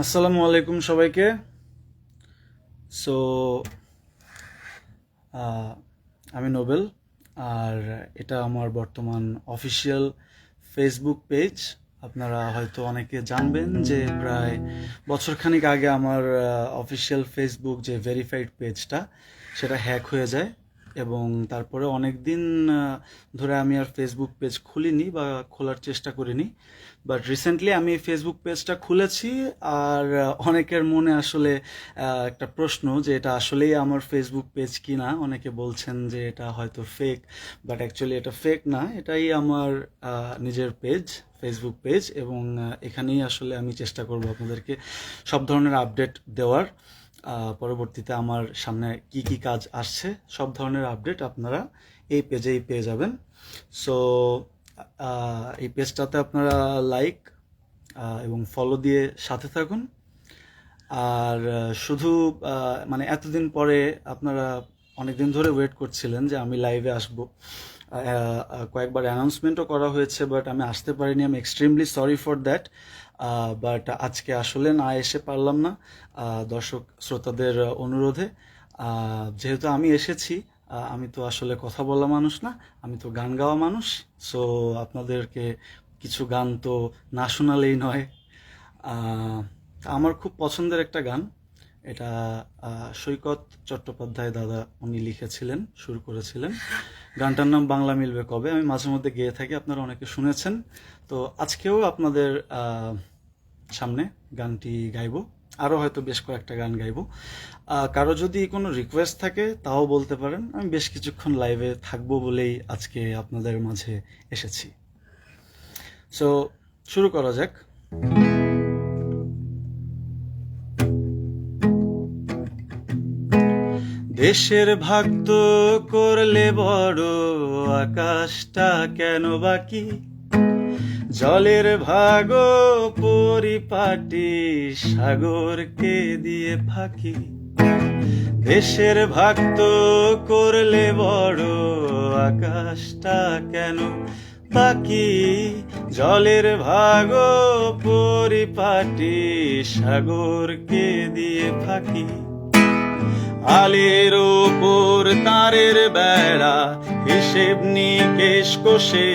আসসালামু আলাইকুম সবাইকে। সো আমি নোবেল, আর এটা আমার বর্তমান অফিসিয়াল ফেসবুক পেজ। আপনারা হয়তো অনেকে জানবেন যে প্রায় বছরখানেক আগে আমার অফিসিয়াল ফেসবুক যে ভেরিফাইড পেজটা সেটা হ্যাক হয়ে যায়, এবং তারপরে অনেক দিন ধরে আমি আর ফেসবুক পেজ খুলিনি বা খোলার চেষ্টা করিনি। বাট রিসেন্টলি আমি ফেসবুক পেজটা খুলেছি, আর অনেকের মনে আসলে একটা প্রশ্ন যে এটা আসলেই আমার ফেসবুক পেজ কি না। অনেকে বলছেন যে এটা হয়তো ফেক, বাট অ্যাকচুয়ালি এটা ফেক না, এটাই আমার নিজের পেজ, ফেসবুক পেজ। এবং এখানেই আসলে আমি চেষ্টা করব আপনাদেরকে সব ধরনের আপডেট দেওয়ার। পরবর্তীতে আমার সামনে কি কি কাজ আসছে সব ধরনের আপডেট আপনারা এই পেজেই পেয়ে যাবেন। সো এই পেজটাতে আপনারা লাইক এবং ফলো দিয়ে সাথে থাকুন। আর শুধু মানে এতদিন পরে আপনারা অনেকদিন ধরে ওয়েট করছিলেন যে আমি লাইভে আসব। কয়েকবার অ্যানাউন্সমেন্টও করা হয়েছে, বাট আমি আসতে পারিনি। আমি extremely sorry for that. But আজকে আসলে না এসে পারলাম না দর্শক শ্রোতাদের অনুরোধে। যেহেতু আমি এসেছি, আমি তো আসলে কথা বলা মানুষ না, আমি তো গান গাওয়া মানুষ। সো আপনাদেরকে কিছু গান তো না শোনালেই নয়। আহ, আমার খুব পছন্দের একটা গান, এটা সৈকত চট্টোপাধ্যায় দাদা উনি লিখেছিলেন, সুর করেছিলেন। গানটার নাম বাংলা মিলবে কবে। আমি মাঝে মধ্যে গেয়ে থাকি, আপনারা অনেকে শুনেছেন। তো আজকেও আপনাদের সামনে গানটি গাইবো, আরও হয়তো বেশ কয়েকটা গান গাইবো। কারো যদি কোনো রিকোয়েস্ট থাকে তাও বলতে পারেন। আমি বেশ কিছুক্ষণ লাইভে থাকবো বলেই আজকে আপনাদের মাঝে এসেছি। সো শুরু করা যাক। দেশের ভাগ তো করলে বড়, আকাশটা কেন বাকি? জলের ভাগ পরিপাটি, সাগরকে দিয়ে ফাঁকি। দেশের ভাগ তো করলে বড়, আকাশটা কেন বাকি? জলের ভাগ পরিপাটি, সাগরকে দিয়ে ফাঁকি। আলের ওপর তারের বেড়া, হিসেব নিকেশ কষে,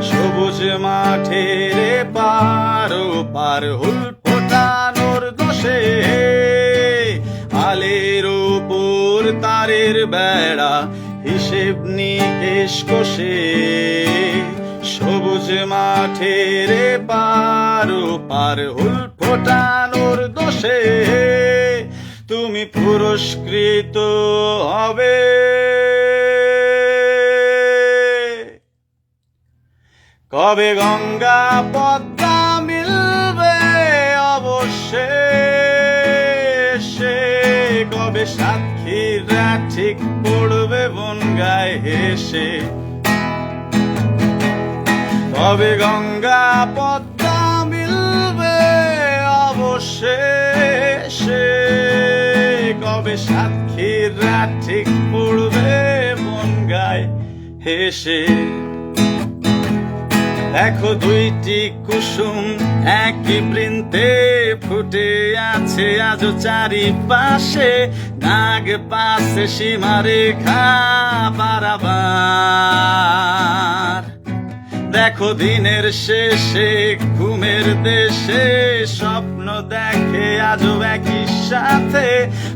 সবুজ মাঠের পার পার হুল ফোটানোর দোষে। আলের ওপর তারের বেড়া, হিসেব নিকেশ কষে, সবুজ মাঠের পার পার হুল ফোটানোর দোষে। তুমি পুরস্কৃত হবে কবে? গঙ্গা পদ্মা মিলবে অবশেষে, কবে সাতক্ষীরা ঠিক পড়বে বনগায় হেসে। কবে গঙ্গা পদ্মা মিলবে অবশেষে, কবে সাতক্ষীরা ঠিক পড়বে বনগায় হেসে। দেখো দুইটি কুসুম একই বৃন্তে ফুটে আছে আজও চারিপাশে, নাগ পাশে সীমারেখা বারাবার। দেখো দিনের শেষে ঘুমের দেশে, স্বপ্ন দেখে আজও একই সাথে,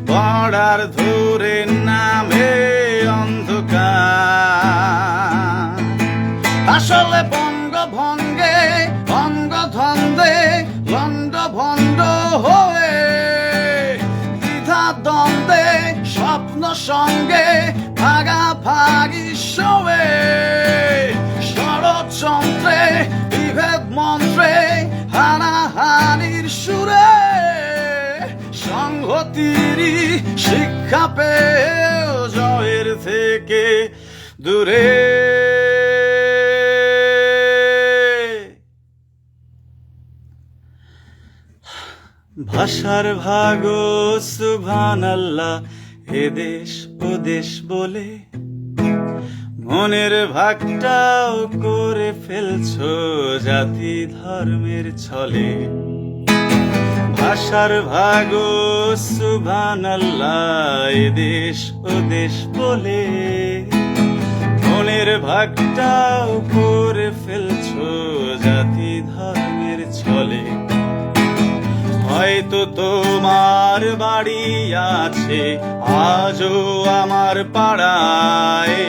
পড়ার ধরে নামে অন্ধকার। আসলে বঙ্গভঙ্গে বঙ্গধন্দে লন্ড ভণ্ড হয়ে, দ্বিধা দ্বন্দ্বে স্বপ্ন সঙ্গে ভাগাভাগি শোয়ে। ষড়যন্ত্রে বিভেদ মন্ত্রে হানাহানির সুরে, সংহতিরই শিক্ষা পেয়েও জয়ের থেকে দূরে। ভাষার ভাগ সুবহানাল্লাহ, এ দেশ ও দেশ বলে, মনের ভাগটাও করে ফেলছো জাতি ধর্মের ছলে। আশার ভাগো সুবহানাল্লাহ, এ দেশ ও দেশ বলে মনের ভাগটাও করে ফেলছো জাতি ধর্মের ছলে। হয়তো তোমার বাড়ি আছে আজও আমার পাড়ায়,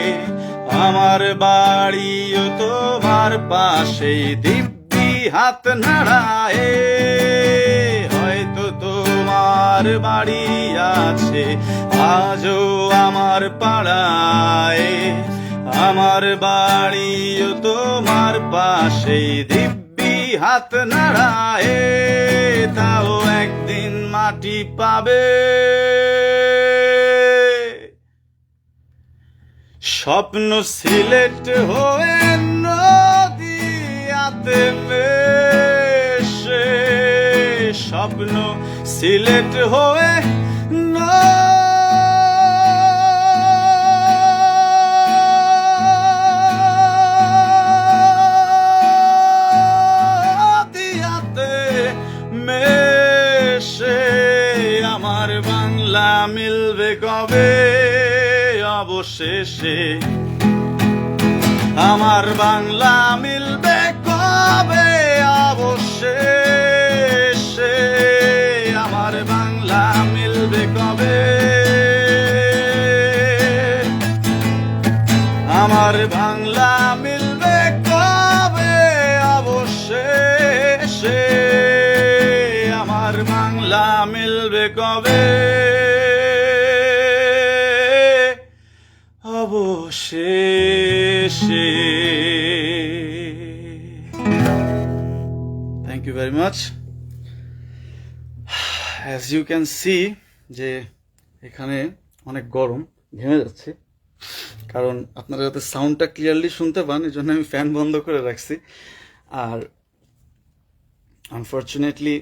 আমার বাড়িও তোমার পাশে দিব্যি হাত নাড়ায়। হয়তো তোমার বাড়ি আছে আজও আমার পাড়ায়, আমার বাড়িও তোমার পাশে দিব্যি হাত নাড়ায়। তাও একদিন মাটি পাবে, স্বপ্ন সিলেট হয়ে নদিয়াতে মেশে, স্বপ্ন সিলেট হয়ে নদিয়াতে মেশে। আমার বাংলা মিলবে কবে অবশেষে, আমার বাংলা মিলবে কবে অবশেষে, আমার বাংলা মিলবে কবে, আমার বাংলা মিলবে কবে অবশেষে, আমার বাংলা মিলবে কবে অবশেষে। Thank you very much. As you can see যে এখানে অনেক গরম, ঘেমে যাচ্ছে, কারণ আপনারা যাতে সাউন্ডটা ক্লিয়ারলি শুনতে পান এই জন্য আমি ফ্যান বন্ধ করে রাখছি। আর আনফর্চুনেটলি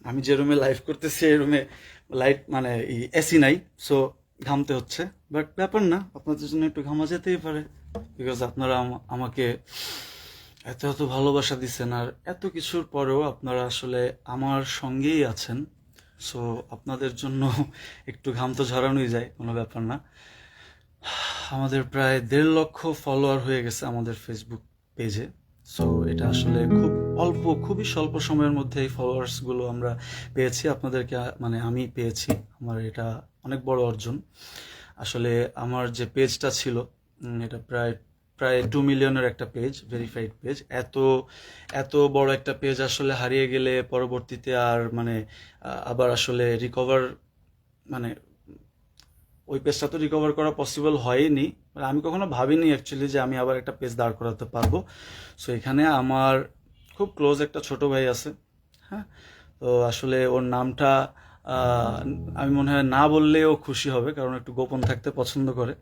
আমি যে রুমে লাইভ করতেছি এই রুমে লাইট মানে এসি নাই, সো ঘামতে হচ্ছে। বাট ব্যাপার না, আপনাদের জন্য একটু ঘামা যেতেই পারে, বিকজ আপনারা আমাকে এত এত ভালোবাসা দিচ্ছেন, আর এত কিছুর পরেও আপনারা আসলে আমার সঙ্গেই আছেন। সো আপনাদের জন্য একটু ঘাম তো ঝরানোই যায়, কোনো ব্যাপার না। আমাদের প্রায় 1.5 লক্ষ ফলোয়ার হয়ে গেছে আমাদের ফেসবুক পেজে। সো এটা আসলে খুব অল্প, খুবই স্বল্প সময়ের মধ্যে এই ফলোয়ার্সগুলো আমরা পেয়েছি, আপনাদেরকে মানে আমি পেয়েছি। আমার এটা অনেক বড় অর্জন। আসলে আমার যে পেজটা ছিল এটা প্রায় 2 মিলিয়নের একটা পেজ, ভেরিফাইড পেজ। এত বড় একটা পেজ আসলে হারিয়ে গেলে পরবর্তীতে আর মানে আবার আসলে রিকভার, মানে ওই পেজটা তো রিকভার করা পসিবল হয়নি। আমি কখনো ভাবিনি অ্যাকচুয়ালি যে আমি আবার একটা পেজ দাঁড় করাতে পারবো। সো এখানে আমার খুব ক্লোজ একটা ছোট ভাই আছে, হ্যাঁ। তো আসলে ওর নামটা আমি মনে হয় না বললেও খুশি হবে, কারণ একটু গোপন থাকতে পছন্দ করে।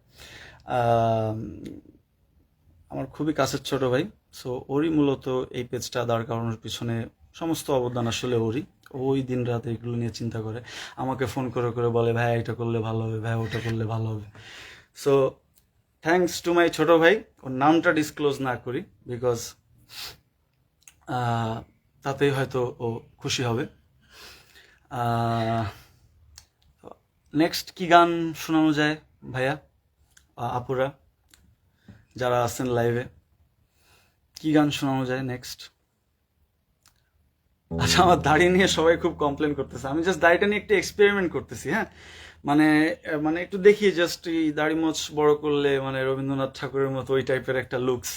আমার খুবই কাছের ছোট ভাই। সো ওরই মূলত এই পেজটা দাঁড় করানোর পিছনে সমস্ত অবদান আসলে ওরই। ওই দিন রাত এগুলো নিয়ে চিন্তা করে, আমাকে ফোন করে করে বলে ভাই এটা করলে ভালো হবে, ভাই ওটা করলে ভালো হবে। সো থ্যাঙ্কস টু মাই ছোট ভাই। ওর নামটা ডিসক্লোজ না করি, বিকজ তাতেই হয়তো ও খুশি হবে। নেক্সট কি গান শোনানো যায় ভাইয়া, আপুরা যারা আছেন লাইভে, কি গান শোনানো যায় নেক্সট? আচ্ছা, আমার দাড়ি নিয়ে সবাই খুব কমপ্লেন করতেছে। আমি জাস্ট দাড়িটা নিয়ে একটু এক্সপেরিমেন্ট করতেছি, হ্যাঁ। মানে মানে একটু দেখি জাস্ট এই দাড়ি মোচ বড় করলে মানে রবীন্দ্রনাথ ঠাকুরের মতো ওই টাইপের একটা লুকস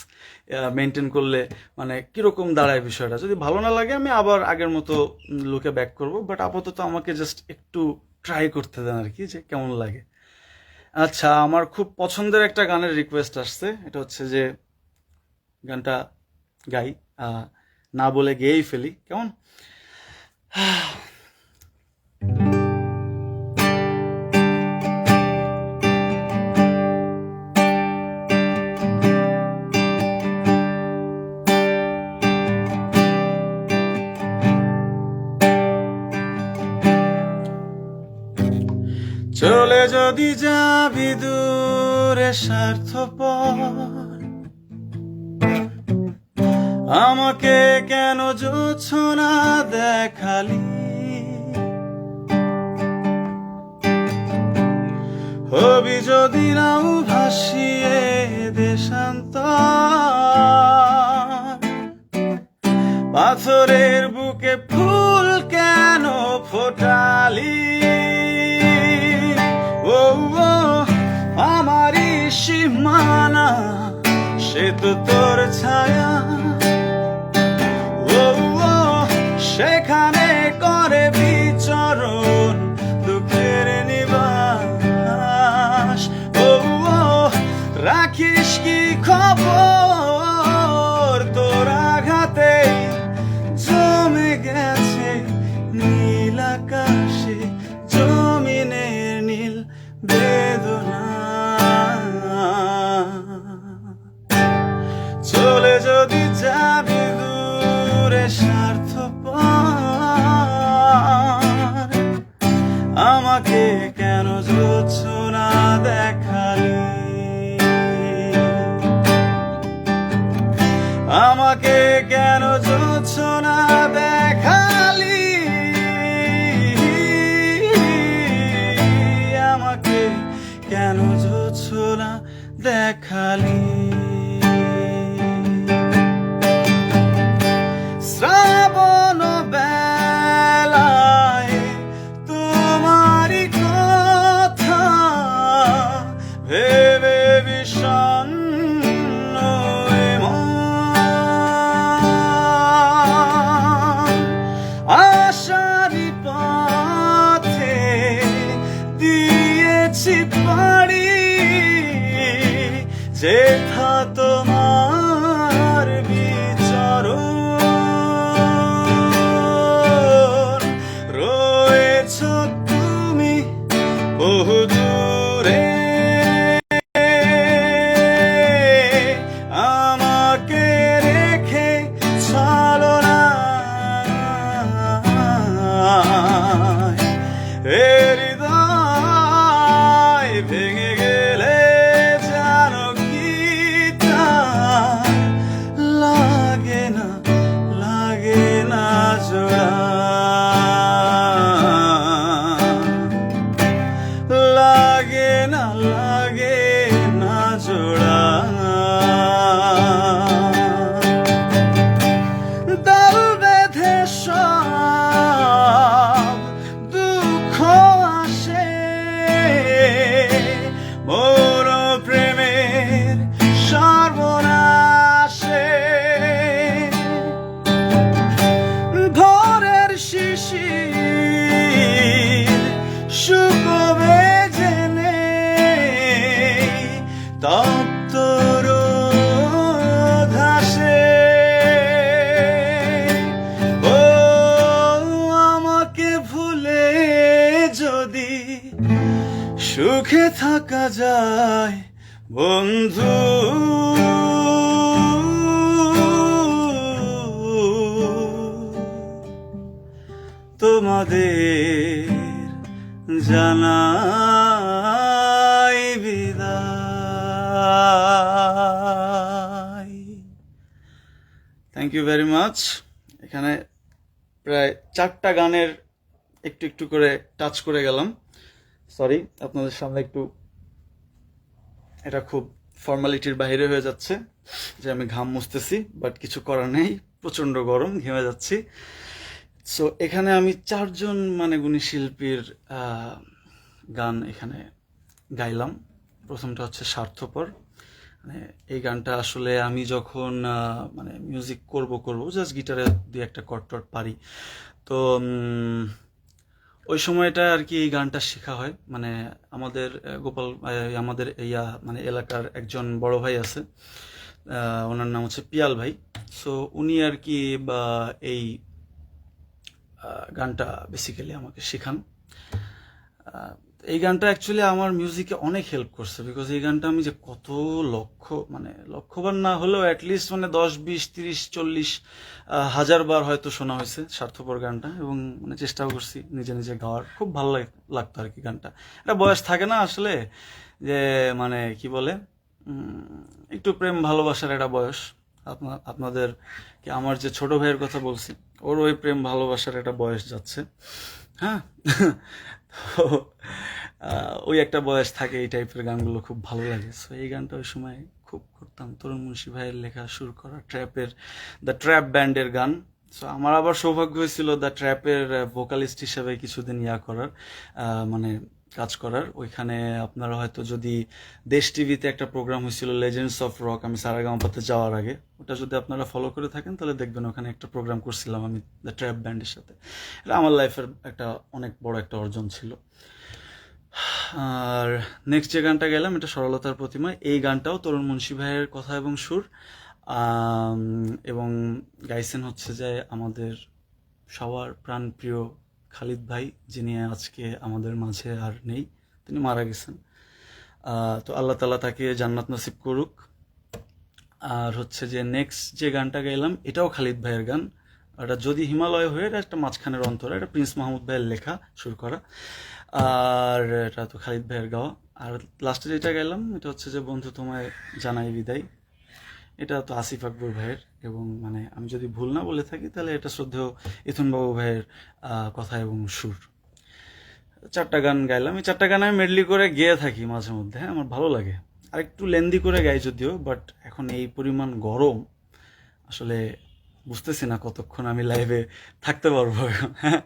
মেনটেন করলে মানে কিরকম দাঁড়ায় বিষয়টা। যদি ভালো না লাগে আমি আবার আগের মতো লুকে ব্যাক করব, বাট আপাতত আমাকে জাস্ট একটু ট্রাই করতে দেন আর কি, যে কেমন লাগে। আচ্ছা, আমার খুব পছন্দের একটা গানের রিকোয়েস্ট আসছে, এটা হচ্ছে যে গানটা গাই, না বলে গেয়েই ফেলি, কেমন? চলে যদি যাবি দূরে স্বার্থপর, আমাকে কেন জোছনা দেখালি? হবি যদি নাও ভাসিয়ে দেশান্তর, পাথরের বুকে ফুল কেন ফোটালি? ও ও আমারই সীমানা, সে তো তোর ছায়া। ও ও সেখানে করে বিচরণ দুঃখের নিবাস। ও ও রাখিস কি খবর, তোর আঘাতে জমে গেছে নীল আকাশে জমিনের নীল বেদনা। চলে যদি যাবি দূরে স্বার্থপর, আমাকে কেন জোছনা দেখালি? আমাকে কেন জোছনা দেখালি? আমাকে কেন জোছনা দেখালি? শ্রাবণ বেলায় তোমারই কথা ভেবে বিষণ্ণ এ মন। আশারি পথে দিয়েছি পাড়ি, যেথা তোমার বিচরণ। রয়েছ তুমি বহু দূরে, আমাকে রেখে চলো না। এ হৃদয় ভেঙে গেলে জানো কি তা লাগে না, লাগে না জোড়া, লাগে না, লাগে না জোড়া। দল বেঁধে সব দুঃখ আসে, মোর প্রেমের সর্বনাশে। ভোরের শিশির শুকোবে জেনে তপ্ত রোদ হাসে। ও আমাকে ভুলে যদি সুখে থাকা যায় বন্ধু, তোমাদের জানাই বিদায়। Thank you very much. এখানে প্রায় 4টা গানের একটু একটু করে টাচ করে গেলাম। সরি, আপনাদের সামনে একটু এটা খুব ফর্মালিটির বাইরে হয়ে যাচ্ছে যে আমি ঘাম মুছতেছি, বাট কিছু করার নেই, প্রচণ্ড গরম, ঘেমে যাচ্ছি। সো এখানে আমি 4জন মানে গুণী শিল্পীর গান এখানে গাইলাম। প্রথমটা হচ্ছে স্বার্থপর। মানে এই গানটা আসলে আমি যখন মানে মিউজিক করব জাস্ট গিটারে 2-1টা কর্ড টর্ড পারি, তো ওই সময়টা আর কি এই গানটা শেখা হয়। মানে আমাদের আমাদের মানে এলাকার একজন বড় ভাই আছে, ওনার নাম হচ্ছে পিয়াল ভাই। সো উনি আর কি এই গানটা বেসিক্যালি আমাকে শেখান। এই গানটা অ্যাকচুয়ালি আমার মিউজিকে অনেক হেল্প করছে, বিকজ এই গানটা আমি যে কত লক্ষবার না হলেও অ্যাটলিস্ট মানে 10, 20, 30, 40 হাজার বার হয়তো শোনা হয়েছে স্বার্থপর গানটা, এবং মানে চেষ্টাও করছি নিজে নিজে গাওয়ার। খুব ভালো লাগতো আর কি গানটা। একটা বয়স থাকে না আসলে, যে মানে কি বলে, একটু প্রেম ভালোবাসার একটা বয়স। আপনাদের কি আমার যে ছোট ভাইয়ের কথা বলছি, ওর ওই প্রেম ভালোবাসার একটা বয়স যাচ্ছে। হ্যাঁ, তো ওই একটা বয়স থাকে, এই টাইপের গানগুলো খুব ভালো লাগে। সো এই গানটা ওই সময় খুব করতাম, তরুণ মুন্সী ভাইয়ের লেখা সুর করা ট্র্যাপের, দ্য ট্র্যাপ ব্যান্ডের গান। সো আমার আবার সৌভাগ্য হয়েছিল দ্য ট্র্যাপের ভোকালিস্ট হিসেবে কিছুদিন করার, মানে কাজ করার ওইখানে। আপনারা হয়তো যদি দেশ টিভিতে একটা প্রোগ্রাম হয়েছিল লেজেন্ডস অফ রক, আমি সারেগামাপাতে যাওয়ার আগে, ওটা যদি আপনারা ফলো করে থাকেন তাহলে দেখবেন ওখানে একটা প্রোগ্রাম করছিলাম আমি দ্য ট্র্যাপ ব্যান্ডের সাথে। এটা আমার লাইফের একটা অনেক বড় একটা অর্জন ছিল। আর নেক্সট যে গানটা গেলাম, এটা সরলতার প্রতিমা। এই গানটাও তরুণ মুন্সী ভাইয়ের কথা এবং সুর, এবং গাইছেন হচ্ছে যে আমাদের সবার প্রাণপ্রিয় খালিদ ভাই, যিনি আজকে আমাদের মাঝে আর নেই, তিনি মারা গেছেন। তো আল্লাহ তাআলা তাকে জান্নাত নসিব করুক। আর হচ্ছে যে নেক্সট যে গানটা গাইলাম, এটাও খালিদ ভাইয়ের গান। এটা যদি হিমালয় হয়ে, এটা একটা মাঝখানের অন্তরা, এটা প্রিন্স মাহমুদ ভাইয়ের লেখা সুর করা, আর এটা তো খালিদ ভাইয়ের গাওয়া। আর লাস্টে যেটা গেলাম, এটা হচ্ছে যে বন্ধু তোমায় জানাই বিদায়, এটা তো আসিফ আকবর ভাইয়ের। এবং মানে আমি যদি ভুল না বলে থাকি তাহলে এটা শ্রদ্ধেয় ইথুন বাবু ভাইয়ের কথা এবং সুর। 4টা গান গাইলাম। এই 4টা গান আমি মেডলি করে গেয়ে থাকি মাঝে মধ্যে, হ্যাঁ, আমার ভালো লাগে। আর একটু লেন্দি করে গাই যদিও, বাট এখন এই পরিমাণ গরম, আসলে বুঝতেছি না কতক্ষণ আমি লাইভে থাকতে পারবো। হ্যাঁ,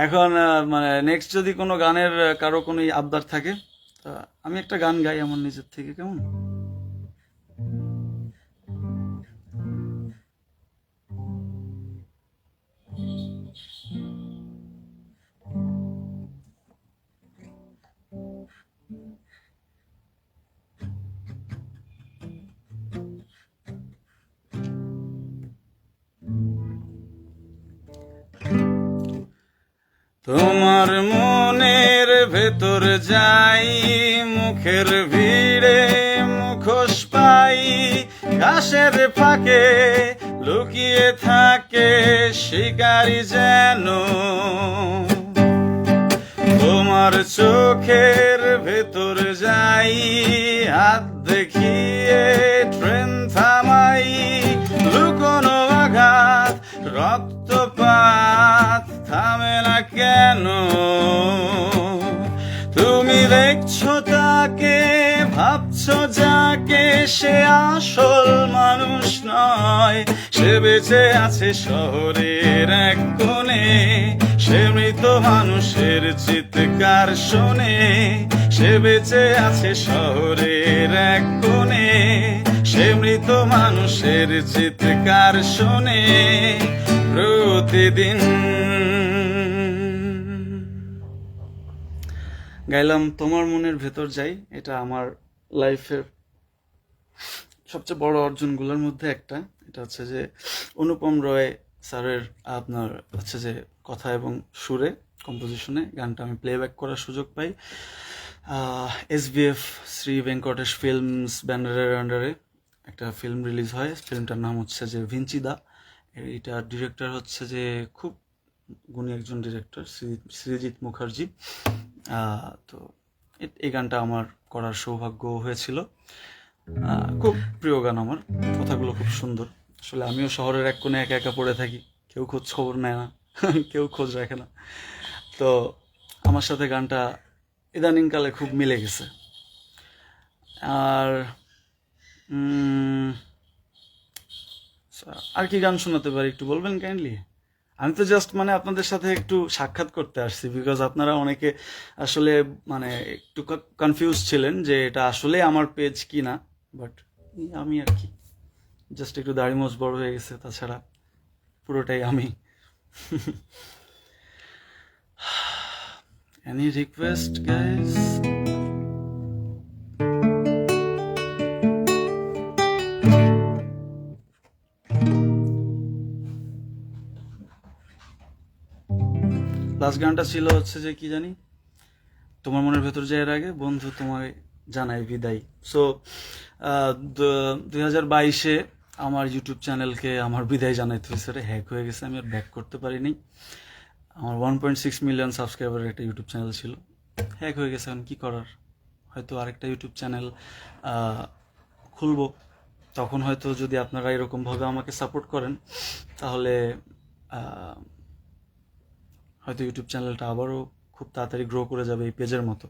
এখন মানে নেক্সট যদি কোনো গানের কারো কোনো আবদার থাকে, তা আমি একটা গান গাই আমার নিজের থেকে, কেমন? তোমার মনের ভেতর যাই, মুখের ভিড়ে মুখোশ পাই, ঘাসের ফাঁকে লুকিয়ে থাকে শিকারি যেন। তোমার চোখের ভেতর যাই, হাত দেখিয়ে ট্রেন থামাই, লুকোনো আঘাত রক্তপাত থামে না কেন? তুমি দেখছো তাকে, ভাবছো যাকে, সে আসল মানুষ নয়, সে বেঁচে আছে শহরের এক কোণে, সে মৃত মানুষের চিৎকার শোনে, সে বেঁচে আছে শহরের এক কোণে, সে মৃত মানুষের চিৎকার শোনে প্রতিদিন। গাইলাম তোমার মনের ভেতর যাই, এটা আমার লাইফের সবচেয়ে বড় অর্জনগুলোর মধ্যে একটা। এটা হচ্ছে যে অনুপম রয় স্যারের আপনার হচ্ছে যে কথা এবং সুরে, কম্পোজিশনে গানটা আমি প্লেব্যাক করার সুযোগ পাই। SBF শ্রী ভেঙ্কটেশ ফিল্মস ব্যানারের আন্ডারে একটা ফিল্ম রিলিজ হয়, ফিল্মটার নাম হচ্ছে যে ভিঞ্চিদা। এইটার ডিরেক্টর হচ্ছে যে খুব গুণী একজন ডিরেক্টর, সৃজিত মুখার্জি। তো এই গানটা আমার করার সৌভাগ্য হয়েছিল। খুব প্রিয় গান আমার, কথাগুলো খুব সুন্দর। আসলে আমিও শহরের এক কোণে একা একা পড়ে থাকি, কেউ খোঁজ খবর নেয় না, কেউ খোঁজ রাখে না। তো আমার সাথে গানটা ইদানিংকালে খুব মিলে গেছে। আর আর কি গান শোনাতে পারি একটু বলবেন কাইন্ডলি? আমি তো জাস্ট মানে আপনাদের সাথে একটু সাক্ষাৎ করতে আসছি, বিকজ আপনারা অনেকে আসলে মানে একটু কনফিউজ ছিলেন যে এটা আসলে আমার পেজ কি না। বাট আমি আর কি জাস্ট একটু দাড়ি মোজ বড় হয়ে গেছে, তাছাড়া পুরোটাই আমি। Any request guys? লাস্ট গানটা ছিল হচ্ছে যে কি জানি, তোমার মনের ভেতর যাওয়ার আগে বন্ধু তোমায় জানাই বিদায়। সো 2022-এ আমার ইউটিউব চ্যানেলকে আমার বিদায় জানাইতে হয়েছে, হ্যাক হয়ে গেছে, আমি আর ব্যাক করতে পারিনি। আমার 1.6 মিলিয়ন সাবস্ক্রাইবারের একটা ইউটিউব চ্যানেল ছিল, হ্যাক হয়ে গেছে। এখন কী করার, হয়তো আরেকটা ইউটিউব চ্যানেল খুলবো, তখন হয়তো যদি আপনারা এরকমভাবে আমাকে সাপোর্ট করেন তাহলে হয়তো ইউটিউব চ্যানেলটা আবারও খুব তাড়াতাড়ি গ্রো করে যাবে এই পেজের মতো।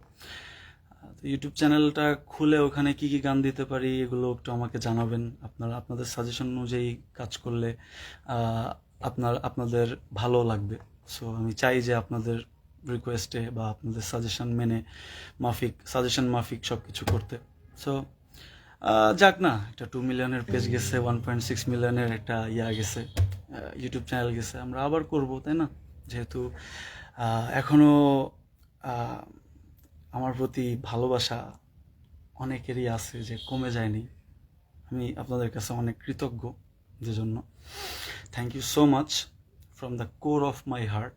তো ইউটিউব চ্যানেলটা খুলে ওখানে কি কি গান দিতে পারি এগুলো একটু আমাকে জানাবেন। আপনাদের সাজেশন অনুযায়ী কাজ করলে আপনাদের ভালো লাগবে। সো আমি চাই যে আপনাদের রিকোয়েস্টে বা আপনাদের সাজেশন মাফিক সব কিছু করতে। সো যাক না, একটা 2 মিলিয়নের পেজ গেছে, 1.6 মিলিয়নের একটা গেছে, ইউটিউব চ্যানেল গেছে, আমরা আবার করব, তাই না? যেহেতু এখনও আমার প্রতি ভালোবাসা অনেকেরই আছে, যে কমে যায়নি। আমি আপনাদের কাছে অনেক কৃতজ্ঞ, যে জন্য thank you so much from the core of my heart.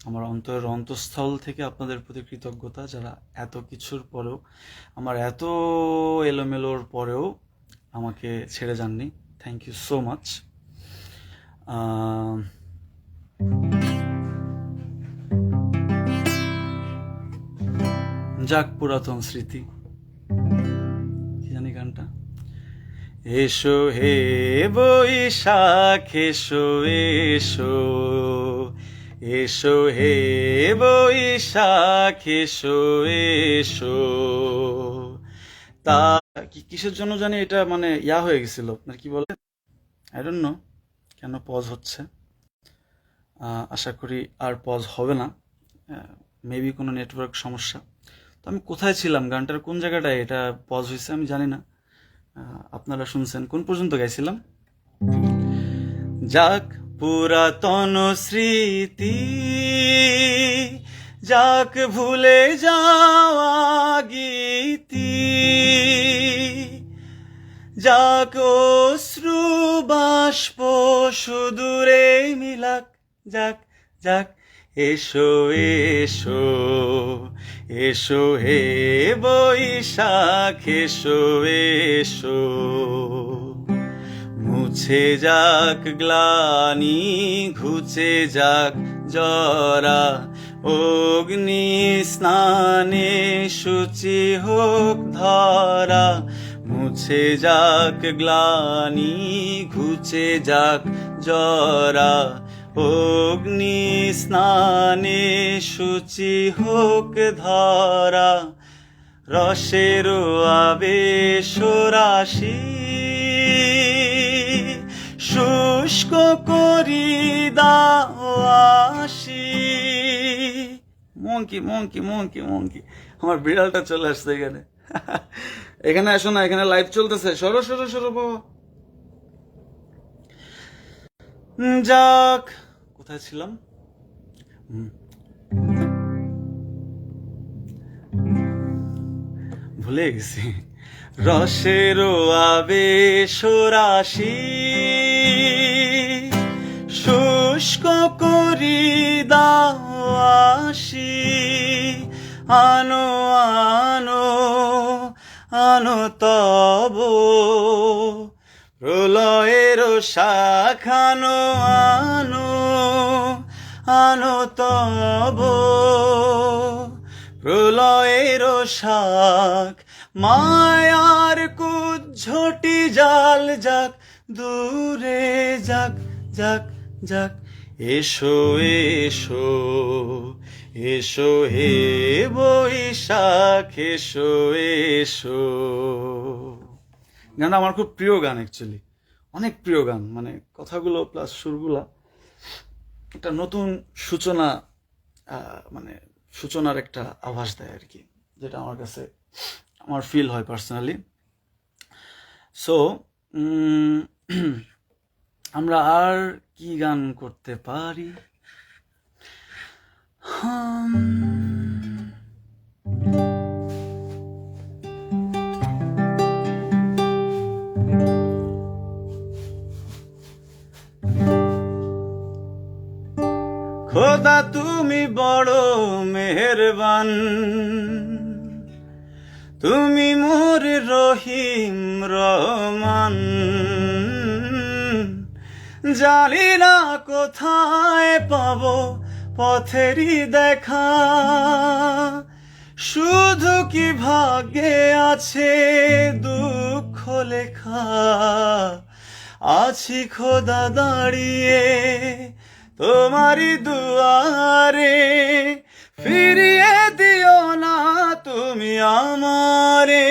আমার অন্তরের অন্তঃস্থল থেকে আপনাদের প্রতি কৃতজ্ঞতা, যারা এত কিছুর পরেও, আমার এত এলোমেলোর পরেও আমাকে ছেড়ে যাননি। Thank you so much. যাক, পুরাতন স্মৃতি, কি জানি গানটা, এসো হে বৈশাখ এসো এসো, এসো হে বৈশাখ এসো এসো। তা কিসের জন্য জানি এটা মানে হয়ে গেছিল, আপনার কি বলে, আই ডোন্ট নো কেন পজ হচ্ছে। আশা করি আর পজ হবে না, মেবি কোনো নেটওয়ার্ক সমস্যা। তো আমি কোথায় ছিলাম, গানটার কোন জায়গাটায় এটা পজ হয়েছে আমি জানি না। আপনারা শুনছেন, কোন পর্যন্ত গাইছিলাম? যাক পুরাতন স্মৃতি, যাক ভুলে যাওয়া গীতি, যাক অশ্রু বাষ্প সুদূরে মিলাক, যাক যাক এসো এসো, এসো হে বৈশাখ এসো এসো। মুছে যাক গ্লানি, ঘুচে যাক জরা, অগ্নি স্নানে শুচি হোক ধরা। মুছে যাক গ্লানি, ঘুচে যাক জরা, অগ্নি স্নানে শুচি হোক ধরা। রসের আবেশ রাশি, শুষ্ক করি দাও আসি। মঙ্কি মঙ্কি মঙ্কি মঙ্কি, আমার বিড়ালটা চলে আসছে এখানে। এখানে আসো না, এখানে লাইভ চলতেছে, সরো সরো সরো বাবা। যাক, কোথায় ছিলাম? ভুলে গেছি। রসের আবেশ রাশি, শুষ্ক করি দাও আসি। আনো আনো আনো তব প্রলয়ের শাখানো, আনো আনো তব প্রলয়ের শাখ। মায়ার কুজ্ঝটি জাল যাক, দূরে যাক যাক যাক। এসো এসো, এসো হে বৈশাখ এসো এসো। গানটা আমার খুব প্রিয় গান, অ্যাকচুয়ালি অনেক প্রিয় গান, মানে কথাগুলো প্লাস সুরগুলা একটা নতুন সূচনা, মানে সূচনার একটা আভাস দেয় আর কি, যেটা আমার কাছে আমার ফিল হয় পার্সোনালি। সো আমরা আর কি গান করতে পারি? খোদা তুমি বড় মেহেরবান, তুমি মোর রহিম রহমান। জানি না কোথায় পাবো পথেরই দেখা, শুধু কি ভাগ্যে আছে দুঃখ লেখা। আছি খোদা দাঁড়িয়ে তোমারই দুয়ারে, ফিরিয়ে দিও না তুমি আমারে,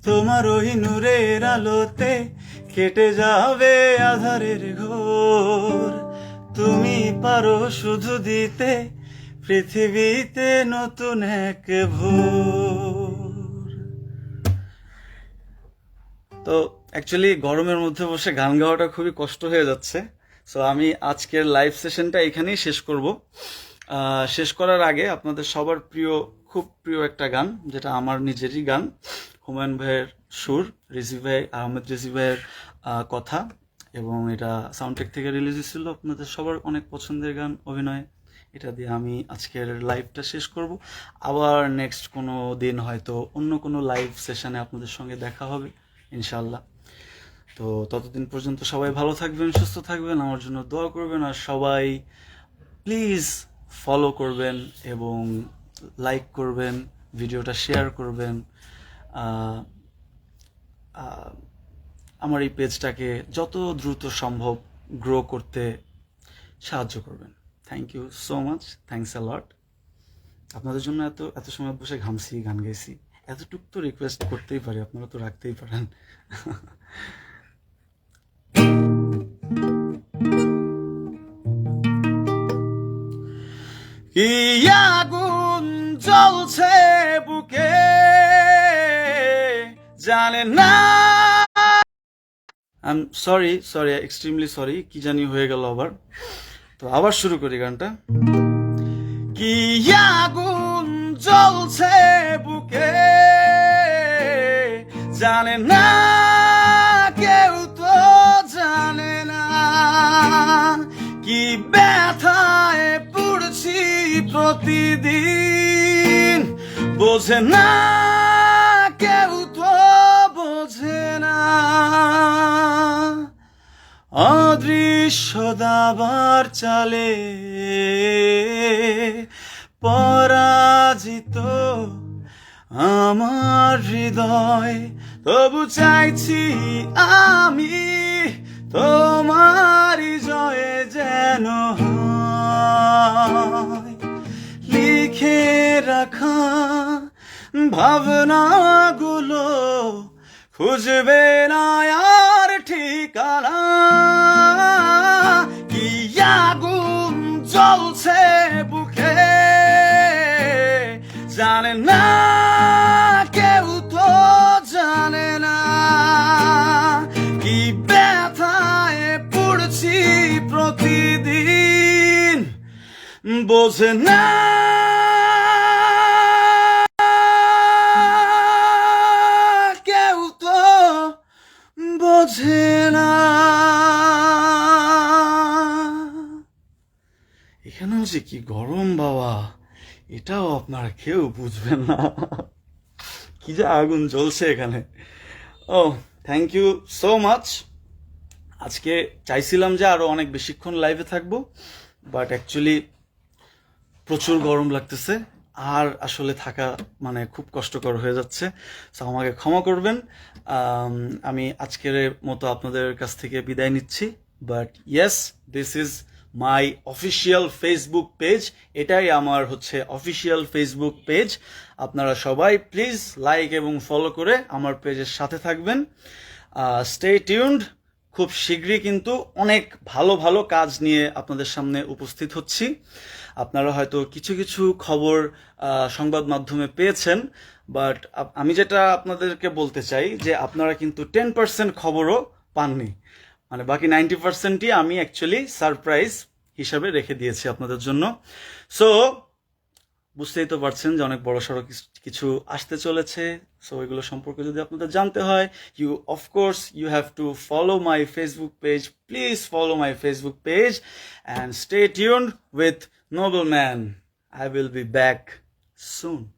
তোমার ওই নূরের আলোতে কেটে যাবে আধারের ঘোর। তুমি পারো শুধু দিতে পৃথিবীতে নতুন এক ভোর। তো অ্যাকচুয়ালি গরমের মধ্যে বসে গান গাওয়াটা খুবই কষ্ট হয়ে যাচ্ছে। সো আমি আজকের লাইভ সেশনটা এখানেই শেষ করব। শেষ করার আগে আপনাদের সবার খুব প্রিয় একটা গান, যেটা আমার নিজেরই গান, হুমায়ুন ভাইয়ের সুর, রিজি ভাই, আহমেদ রিজি ভাইয়ের কথা, এবং এটা সাউন্ডট্র্যাক থেকে রিলিজ হয়েছিল। আপনাদের সবার অনেক পছন্দের গান, অভিনয়। এটা দিয়ে আমি আজকের লাইভটা শেষ করব। আবার নেক্সট কোনো দিন হয়তো অন্য কোনো লাইভ সেশনে আপনাদের সঙ্গে দেখা হবে ইনশাল্লাহ। তো ততদিন পর্যন্ত সবাই ভালো থাকবেন, সুস্থ থাকবেন, আমার জন্য দোয়া করবেন, আর সবাই প্লিজ ফলো করবেন এবং লাইক করবেন, ভিডিওটা শেয়ার করবেন, আমার এই পেজটাকে যত দ্রুত সম্ভব গ্রো করতে সাহায্য করবেন। Thank you so much, thanks a lot. আপনাদের জন্য এত সময় বসে ঘামছি, গান গাইছি, এতটুক তো রিকোয়েস্ট করতেই পারি, আপনারা তো রাখতেই পারেন। কি আগুন জ্বলছে বুকে জানে না। I am sorry, extremely sorry, কি জানি হয়ে গেল আবার। তো আবার শুরু করি গানটা। কি আগুন জ্বলছে বুকে জানে না, কেউ তো জানে না। কি ব্যথায় পড়ছি প্রতিদিন, বোঝে না কেউ তো বোঝে না। অদৃশ্য দাবার চালে পরাজিত আমার হৃদয়, তবু চাইছি আমি তোমারই জয়ে যেন হয়। লিখে রাখা ভাবনাগুলো খুঁজবে না আর ঠিকানা। কি আগুন জ্বলছে বুকে জানে না, কেউ তো জানে না। কি ব্যথায় পড়ছি প্রতিদিন, বোঝে না কেউ তো বোঝে না। এখানেও যে কি গরম বাবা, এটাও আপনারা কেউ বুঝবেন না। কি যে আগুন জ্বলছে এখানে। ও থ্যাংক ইউ সো মাচ। আজকে চাইছিলাম যে আরো অনেক বেশিক্ষণ লাইভে থাকবো, বাট অ্যাকচুয়ালি প্রচুর গরম লাগতেছে, আর আসলে থাকা মানে খুব কষ্টকর হয়ে যাচ্ছে। সো আমাকে ক্ষমা করবেন। আমি আজকের মতো আপনাদের কাছ থেকে বিদায় নিচ্ছি। But yes, this is my official Facebook page. এটাই আমার হচ্ছে অফিসিয়াল ফেসবুক পেজ। আপনারা সবাই প্লিজ লাইক এবং ফলো করে আমার পেজের সাথে থাকবেন। Stay tuned. খুব শীঘ্রই কিন্তু অনেক ভালো ভালো কাজ নিয়ে আপনাদের সামনে উপস্থিত হচ্ছি। আপনারা হয়তো কিছু কিছু খবর সংবাদ মাধ্যমে পেয়েছেন, বাট আমি যেটা আপনাদেরকে বলতে চাই যে আপনারা কিন্তু 10% খবরও পাননি। মানে বাকি 90%ই আমি অ্যাকচুয়ালি সারপ্রাইজ হিসাবে রেখে দিয়েছি আপনাদের জন্য। সো বুঝতেই তো পারছেন যে অনেক বড় সড়ো কিছু আসতে চলেছে। সো এগুলো সম্পর্কে যদি আপনাদের জানতে হয়, of course you have to follow my Facebook page. Please follow my Facebook page and stay tuned with Nobleman. I will be back soon.